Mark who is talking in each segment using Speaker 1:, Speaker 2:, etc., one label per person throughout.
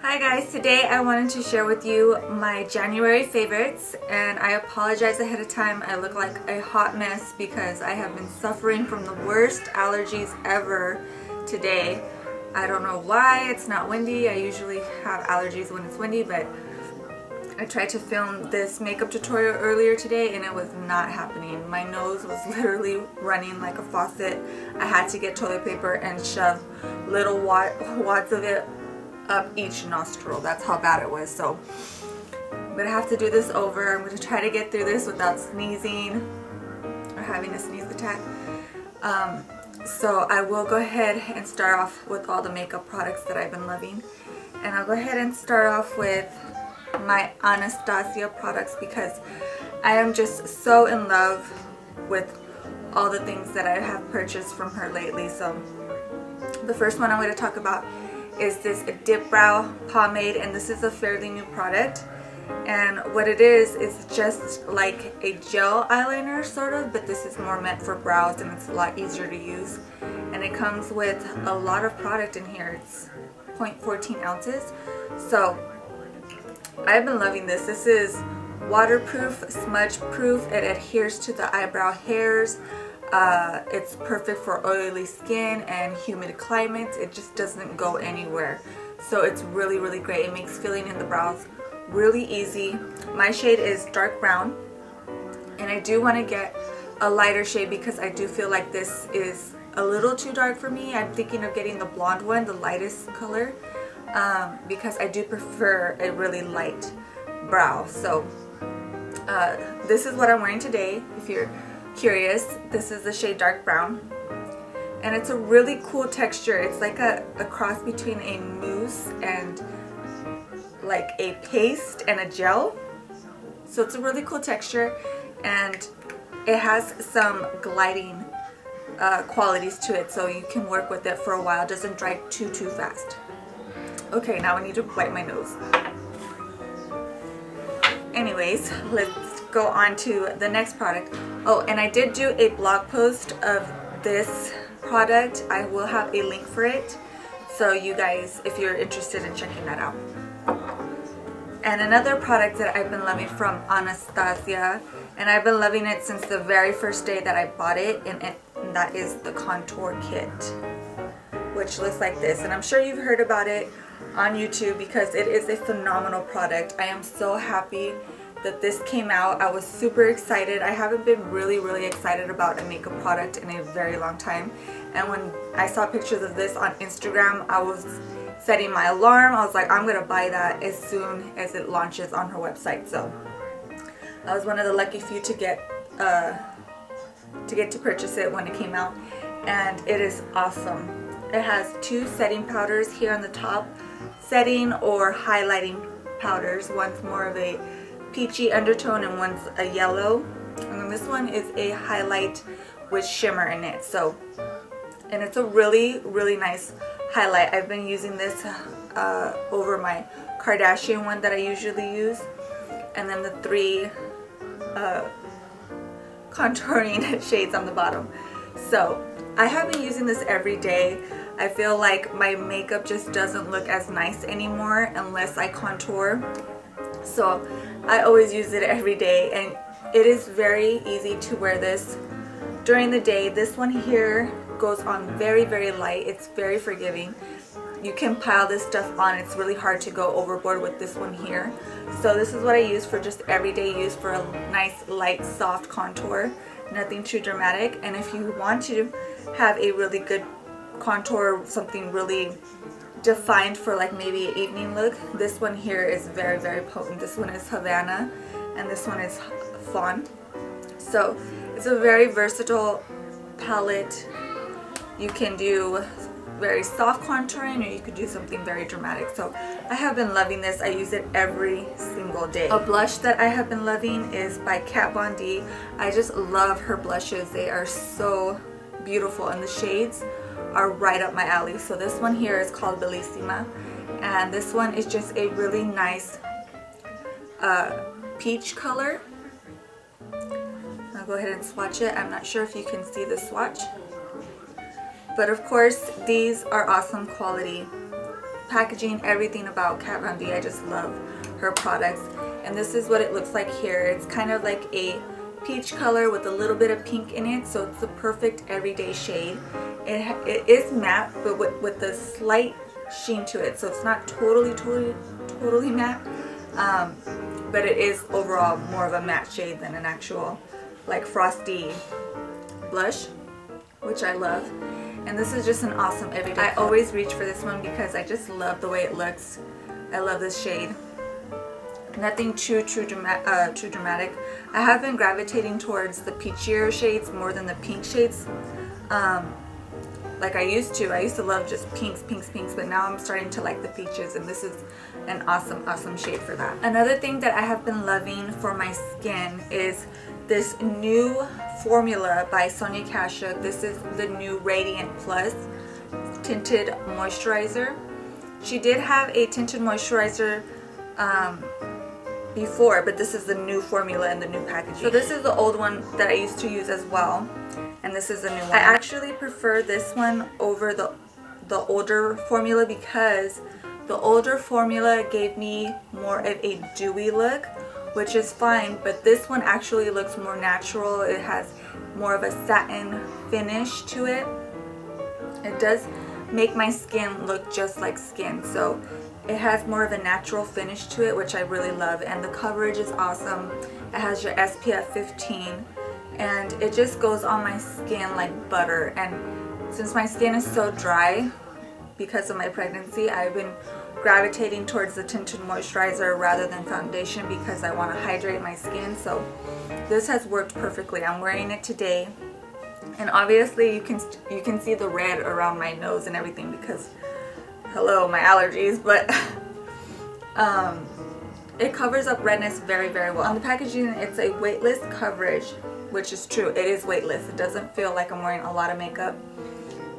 Speaker 1: Hi guys, today I wanted to share with you my January favorites, and I apologize ahead of time. I look like a hot mess because I have been suffering from the worst allergies ever today. I don't know why. It's not windy. I usually have allergies when it's windy, but I tried to film this makeup tutorial earlier today and it was not happening. My nose was literally running like a faucet. I had to get toilet paper and shove little wads of it up each nostril. That's how bad it was. So I'm gonna have to do this over. I'm gonna try to get through this without sneezing or having a sneeze attack. So I will go ahead and start off with all the makeup products that I've been loving, and I'll go ahead and start off with my Anastasia products because I am just so in love with all the things that I have purchased from her lately. So the first one I'm going to talk about is this Dipbrow pomade, and this is a fairly new product, and what it is just like a gel eyeliner sort of, but this is more meant for brows and it's a lot easier to use, and it comes with a lot of product in here. It's 0.14 ounces. So I've been loving this. This is waterproof, smudge proof, it adheres to the eyebrow hairs. It's perfect for oily skin and humid climates. It just doesn't go anywhere. So it's really great. It makes filling in the brows really easy. My shade is dark brown, and I do want to get a lighter shade because I do feel like this is a little too dark for me. I'm thinking of getting the blonde one, the lightest color, because I do prefer a really light brow. So this is what I'm wearing today. If you're curious, this is the shade dark brown, and it's a really cool texture. It's like a cross between a mousse and like a paste and a gel. So it's a really cool texture, and it has some gliding qualities to it, so you can work with it for a while. It doesn't dry too fast. Okay, now I need to wipe my nose. Anyways, let's go on to the next product. Oh, and I did do a blog post of this product. I will have a link for it, so you guys, if you're interested in checking that out. And another product that I've been loving from Anastasia, and I've been loving it since the very first day that I bought it, and that is the contour kit, which looks like this. And I'm sure you've heard about it on YouTube because it is a phenomenal product. I am so happy that this came out. I was super excited. I haven't been really excited about a makeup product in a very long time, and when I saw pictures of this on Instagram, I was setting my alarm. I was like, I'm gonna buy that as soon as it launches on her website. So I was one of the lucky few to get to purchase it when it came out, and it is awesome. It has two setting powders here on the top, setting or highlighting powders. One's more of a peachy undertone and one's a yellow, and then this one is a highlight with shimmer in it. So, and it's a really nice highlight. I've been using this over my Kardashian one that I usually use, and then the three contouring shades on the bottom. So I have been using this every day. I feel like my makeup just doesn't look as nice anymore unless I contour, so I always use it every day, and it is very easy to wear this during the day. This one here goes on very light. It's very forgiving. You can pile this stuff on. It's really hard to go overboard with this one here. So this is what I use for just everyday use, for a nice light soft contour, nothing too dramatic. And if you want to have a really good contour, something really defined for like maybe an evening look, this one here is very potent. This one is Havana and this one is Fawn. So it's a very versatile palette. You can do very soft contouring, or you could do something very dramatic. So I have been loving this. I use it every single day. A blush that I have been loving is by Kat Von D. I just love her blushes. They are so beautiful, and the shades are right up my alley. So this one here is called Bellisima, and this one is just a really nice peach color. I'll go ahead and swatch it. I'm not sure if you can see the swatch, but of course these are awesome quality packaging, everything about Kat Von D. I just love her products. And this is what it looks like here. It's kind of like a peach color with a little bit of pink in it, so it's the perfect everyday shade. It is matte, but with a slight sheen to it, so it's not totally matte, but it is overall more of a matte shade than an actual like frosty blush, which I love. And this is just an awesome everyday. I always reach for this one because I just love the way it looks. I love this shade. Nothing too dramatic. I have been gravitating towards the peachier shades more than the pink shades. Like I used to love just pinks, but now I'm starting to like the peaches, and this is an awesome shade for that. Another thing that I have been loving for my skin is this new formula by Sonia Kashuk. This is the new Radiant Plus Tinted Moisturizer. She did have a tinted moisturizer before, but this is the new formula and the new packaging. So this is the old one that I used to use as well, and this is the new one. I actually prefer this one over the older formula because the older formula gave me more of a dewy look, which is fine, but this one actually looks more natural. It has more of a satin finish to it. It does make my skin look just like skin, so it has more of a natural finish to it, which I really love, and the coverage is awesome. It has your SPF 15, and it just goes on my skin like butter. And since my skin is so dry because of my pregnancy, I've been gravitating towards the tinted moisturizer rather than foundation because I want to hydrate my skin. So this has worked perfectly. I'm wearing it today, and obviously you can see the red around my nose and everything because hello, my allergies, but it covers up redness very well. On the packaging, it's a weightless coverage, which is true. It is weightless. It doesn't feel like I'm wearing a lot of makeup.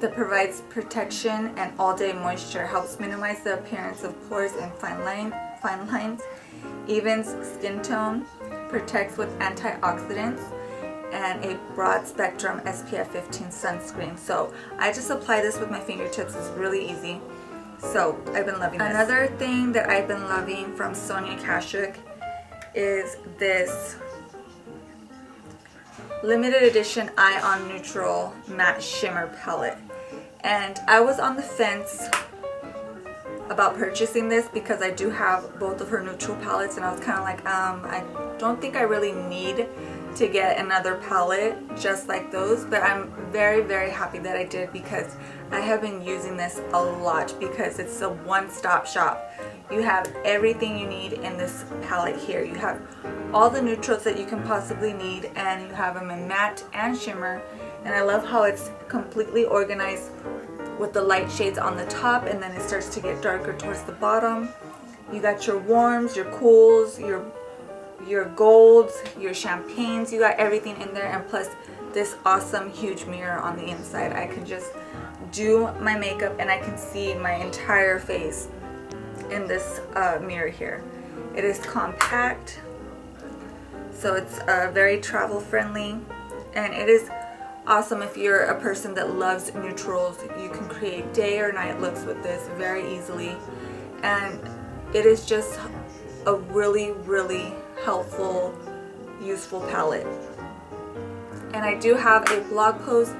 Speaker 1: That provides protection and all-day moisture, helps minimize the appearance of pores and fine lines, evens skin tone, protects with antioxidants, and a broad spectrum SPF 15 sunscreen. So I just apply this with my fingertips. It's really easy. So I've been loving this. Another thing that I've been loving from Sonia Kashuk is this limited edition Eye on Neutral Matte Shimmer Palette. And I was on the fence about purchasing this because I do have both of her neutral palettes, and I was kind of like, I don't think I really need to get another palette just like those, but I'm very happy that I did because I have been using this a lot because it's a one-stop shop. You have everything you need in this palette here. You have all the neutrals that you can possibly need, and you have them in matte and shimmer. And I love how it's completely organized with the light shades on the top, and then it starts to get darker towards the bottom. You got your warms, your cools, your golds, your champagnes. You got everything in there, and plus this awesome huge mirror on the inside. I can just do my makeup and I can see my entire face in this mirror here. It is compact, so it's very travel friendly, and it is awesome if you're a person that loves neutrals. You can create day or night looks with this very easily, and it is just a really helpful, useful palette. And I do have a blog post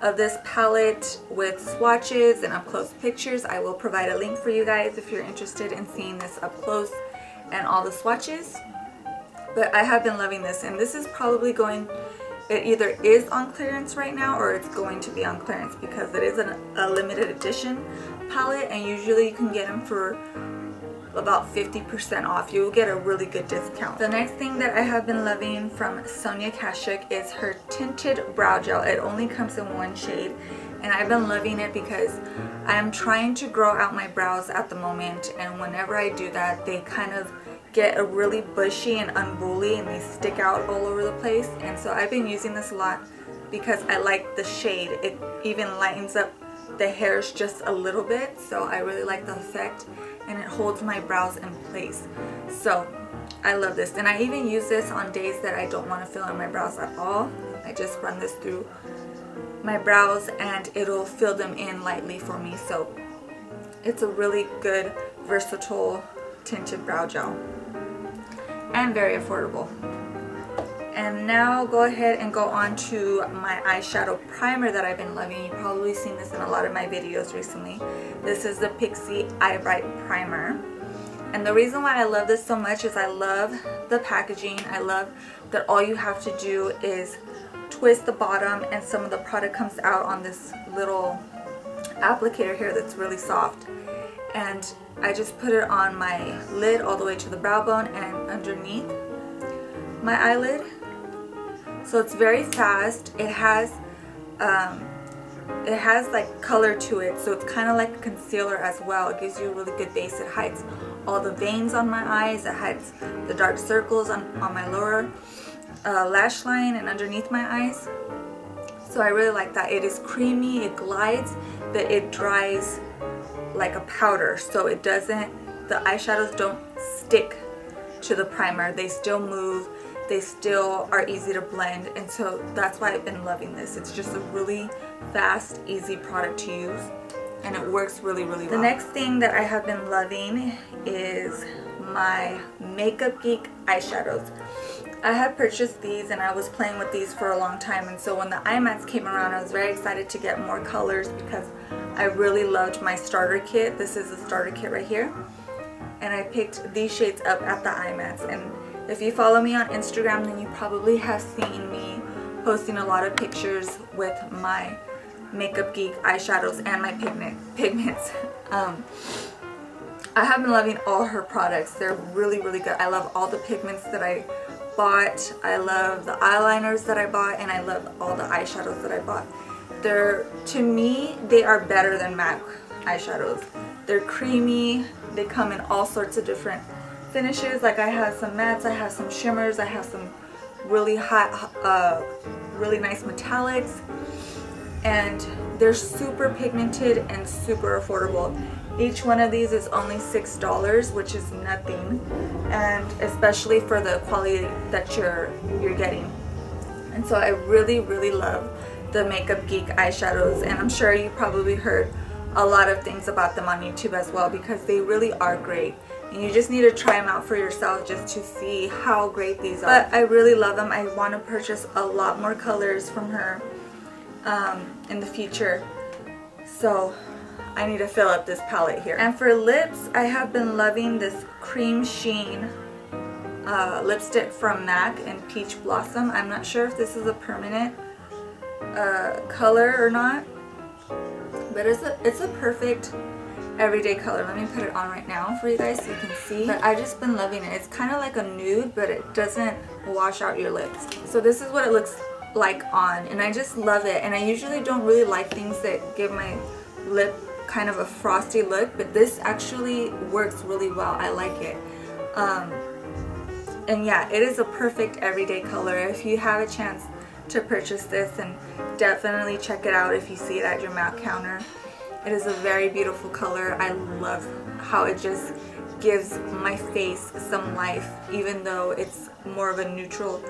Speaker 1: of this palette with swatches and up close pictures. I will provide a link for you guys if you're interested in seeing this up close and all the swatches. But I have been loving this, and this is probably going, it either is on clearance right now or it's going to be on clearance because it is a limited edition palette, and usually you can get them for about 50% off. You will get a really good discount. The next thing that I have been loving from Sonia Kashuk is her tinted brow gel. It only comes in one shade, and I've been loving it because I am trying to grow out my brows at the moment, and whenever I do that, they kind of get a really bushy and unruly, and they stick out all over the place. And so I've been using this a lot because I like the shade. It even lightens up the hairs just a little bit, so I really like the effect, and it holds my brows in place. So I love this, and I even use this on days that I don't want to fill in my brows at all. I just run this through my brows and it'll fill them in lightly for me. So It's a really good, versatile tinted brow gel. And very affordable. And now go ahead and go on to my eyeshadow primer that I've been loving. You've probably seen this in a lot of my videos recently. This is the Pixi Eye Bright Primer. And the reason why I love this so much is I love the packaging. I love that all you have to do is twist the bottom and some of the product comes out on this little applicator here that's really soft. And I just put it on my lid all the way to the brow bone and underneath my eyelid. So it's very fast. It has like color to it, so it's kind of like a concealer as well. It gives you a really good base. It hides all the veins on my eyes. It hides the dark circles on my lower lash line and underneath my eyes. So I really like that. It is creamy, it glides, but it dries like a powder, so it doesn't, the eyeshadows don't stick to the primer. They still move, they still are easy to blend, and so that's why I've been loving this. It's just a really fast, easy product to use, and it works really, really well. The next thing that I have been loving is my MakeupGeek eyeshadows. I had purchased these and I was playing with these for a long time, and so when the IMATS came around I was very excited to get more colors because I really loved my starter kit. This is the starter kit right here, and I picked these shades up at the IMATS. And if you follow me on Instagram, then you probably have seen me posting a lot of pictures with my MakeupGeek eyeshadows and my pigments. I have been loving all her products. They're really, really good. I love all the pigments that I bought. I love the eyeliners that I bought, and I love all the eyeshadows that I bought. To me, they are better than MAC eyeshadows. They're creamy. They come in all sorts of different finishes. Like I have some mattes, I have some shimmers, I have some really hot, really nice metallics, and they're super pigmented and super affordable. Each one of these is only $6, which is nothing, and especially for the quality that you're getting. And so I really, really love the MakeupGeek eyeshadows, and I'm sure you probably heard a lot of things about them on YouTube as well, because they really are great. And you just need to try them out for yourself just to see how great these are. But I really love them. I want to purchase a lot more colors from her in the future. So I need to fill up this palette here. And for lips, I have been loving this Creme Sheen lipstick from MAC in Peach Blossom. I'm not sure if this is a permanent color or not, but it's a perfect everyday color. Let me put it on right now for you guys so you can see. But I've just been loving it. It's kind of like a nude, but it doesn't wash out your lips. So this is what it looks like on, and I just love it. And I usually don't really like things that give my lip kind of a frosty look, but this actually works really well. I like it. And yeah, it is a perfect everyday color. If you have a chance to purchase this, and definitely check it out if you see it at your MAC counter. It is a very beautiful color. I love how it just gives my face some life, even though it's more of a neutral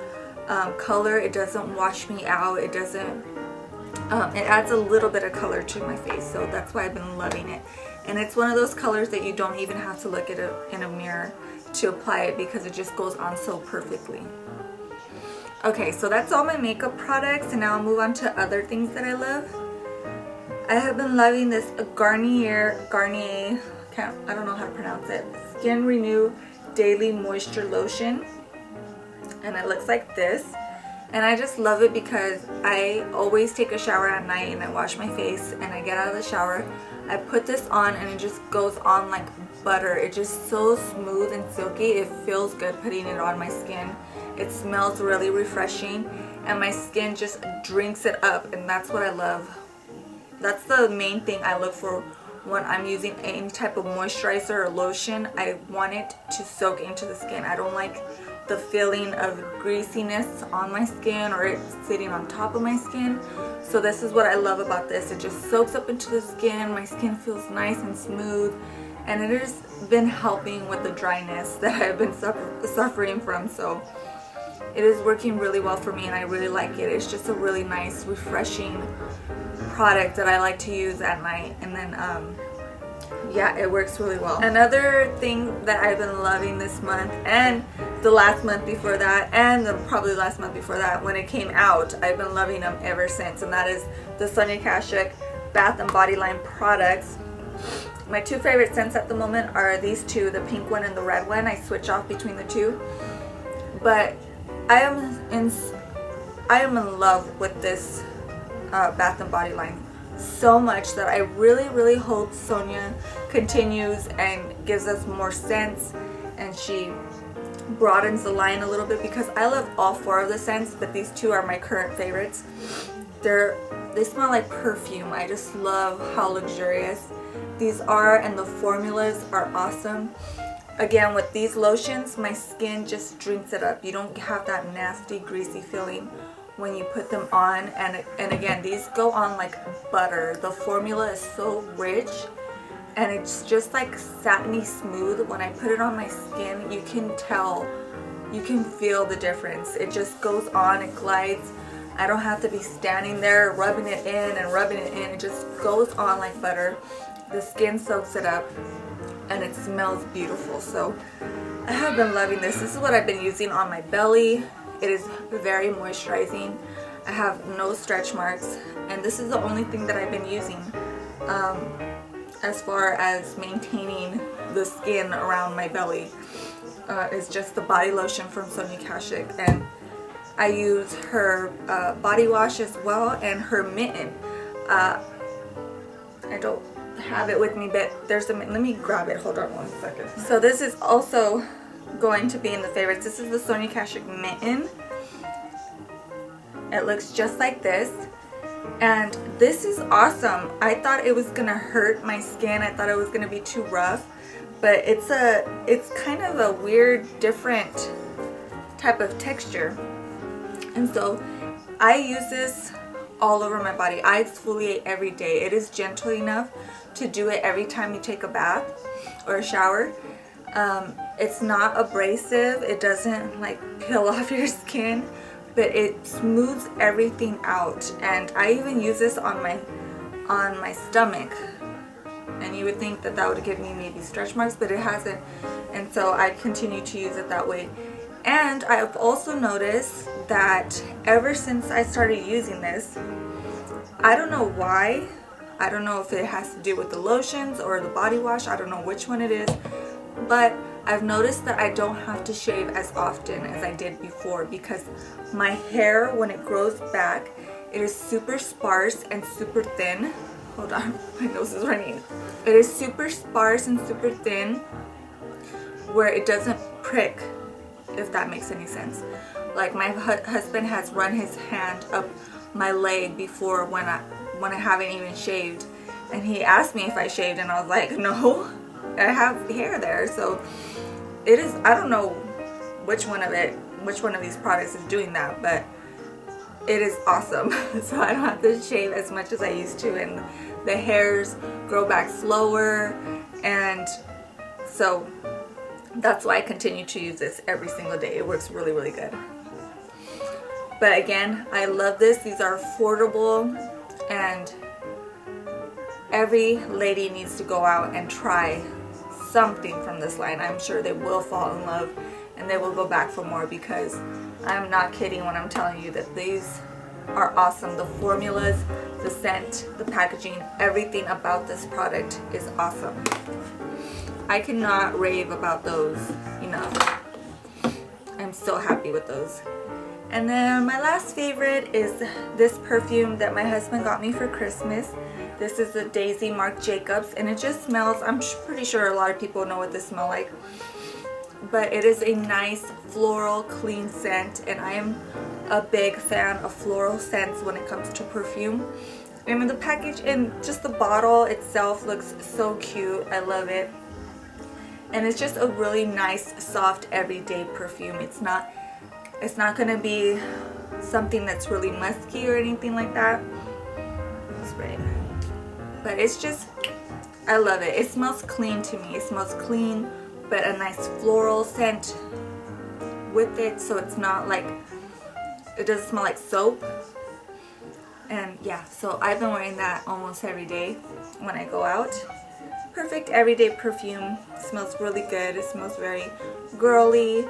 Speaker 1: color. It doesn't wash me out. It doesn't it adds a little bit of color to my face, so that's why I've been loving it. And it's one of those colors that you don't even have to look at it in a mirror to apply it, because it just goes on so perfectly. Okay, so that's all my makeup products, and now I'll move on to other things that I love. I have been loving this Garnier, I don't know how to pronounce it, Skin Renew Daily Moisture Lotion, and it looks like this. And I just love it because I always take a shower at night and I wash my face, and I get out of the shower, I put this on, and it just goes on like butter. It's just so smooth and silky. It feels good putting it on my skin. It smells really refreshing, and my skin just drinks it up, and that's what I love. That's the main thing I look for when I'm using any type of moisturizer or lotion. I want it to soak into the skin. I don't like the feeling of greasiness on my skin or it sitting on top of my skin. So this is what I love about this. It just soaks up into the skin. My skin feels nice and smooth, and it has been helping with the dryness that I've been suffering from. So it is working really well for me, and I really like it. It's just a really nice, refreshing product that I like to use at night. And then yeah, it works really well. Another thing that I've been loving this month, and the last month before that, and probably last month before that when it came out, I've been loving them ever since, and that is the Sonia Kashuk Bath and Body Line products. My two favorite scents at the moment are these two, the pink one and the red one. I switch off between the two, but I am in love with this Bath and Body Line so much that I really hope Sonia continues and gives us more scents, and she broadens the line a little bit, because I love all four of the scents, but these two are my current favorites. They smell like perfume. I just love how luxurious these are, and the formulas are awesome. Again, with these lotions, my skin just drinks it up. You don't have that nasty greasy feeling when you put them on, and again, these go on like butter. The formula is so rich, and it's just like satiny smooth. When I put it on my skin, you can tell, you can feel the difference. It just goes on, it glides. I don't have to be standing there rubbing it in and rubbing it in. It just goes on like butter. The skin soaks it up, and it smells beautiful. So I have been loving this. This is what I've been using on my belly. It is very moisturizing. I have no stretch marks, and this is the only thing that I've been using as far as maintaining the skin around my belly. Is just the body lotion from Sonia Kashuk, and I use her body wash as well, and her mitten. I don't have it with me, but there's a mitten. Let me grab it. Hold on one second. So this is also going to be in the favorites. This is the Sonia Kashuk mitten. It looks just like this, and this is awesome. I thought it was gonna hurt my skin. I thought it was gonna be too rough, but it's kind of a weird, different type of texture, and so I use this all over my body. I exfoliate every day. It is gentle enough to do it every time you take a bath or a shower. It's not abrasive. It doesn't like peel off your skin, but it smooths everything out. And I even use this on my stomach, and you would think that that would give me maybe stretch marks, but it hasn't, and so I continue to use it that way. And I've also noticed that ever since I started using this, I don't know why, I don't know if it has to do with the lotions or the body wash, I don't know which one it is, but I've noticed that I don't have to shave as often as I did before, because my hair, when it grows back, it is super sparse and super thin. Hold on, my nose is running. It is super sparse and super thin, where it doesn't prick, if that makes any sense. Like my husband has run his hand up my leg before when I haven't even shaved, and he asked me if I shaved, and I was like, no, I have hair there. So it is, I don't know which one of these products is doing that, but it is awesome. So I don't have to shave as much as I used to, and the hairs grow back slower, and so that's why I continue to use this every single day. It works really good. But again, I love this. These are affordable, and every lady needs to go out and try something from this line. I'm sure they will fall in love, and they will go back for more, because I'm not kidding when I'm telling you that these are awesome. The formulas, the scent, the packaging, everything about this product is awesome. I cannot rave about those enough. I'm so happy with those. And then my last favorite is this perfume that my husband got me for Christmas. This is the Daisy Marc Jacobs, and it just smells, I'm pretty sure a lot of people know what this smells like, but it is a nice floral clean scent, and I am a big fan of floral scents when it comes to perfume. And the package and just the bottle itself looks so cute. I love it. And it's just a really nice, soft, everyday perfume. It's not gonna be something that's really musky or anything like that. Spray. But it's just, I love it. It smells clean to me. It smells clean, but a nice floral scent with it, so it's not like, it doesn't smell like soap. And yeah, so I've been wearing that almost every day when I go out. perfect everyday perfume. It smells really good. It smells very girly.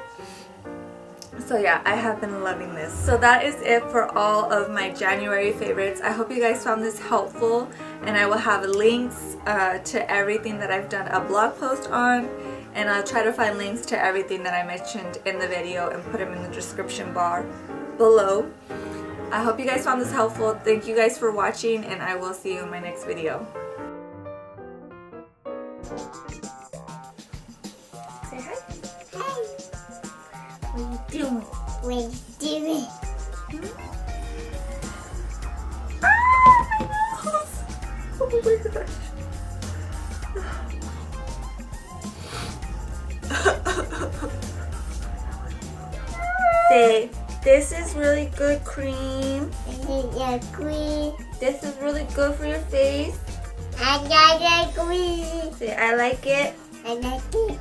Speaker 1: So yeah, I have been loving this. So that is it for all of my January favorites. I hope you guys found this helpful, and I will have links to everything that I've done a blog post on, and I'll try to find links to everything that I mentioned in the video and put them in the description bar below. I hope you guys found this helpful. Thank you guys for watching, and I will see you in my next video. Say hi.
Speaker 2: Hey,
Speaker 1: What are you doing?
Speaker 2: what are you doing?
Speaker 1: Ah, my nose! Oh my gosh. Say, this is really good cream.
Speaker 2: This is your queen.
Speaker 1: This is really good for your face.
Speaker 2: I got your queen.
Speaker 1: Say, I like it.
Speaker 2: I like it.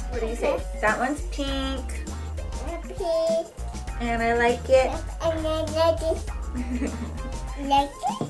Speaker 1: What do you say? That one's pink,
Speaker 2: Happy.
Speaker 1: and I like it.
Speaker 2: And I like it. Like it.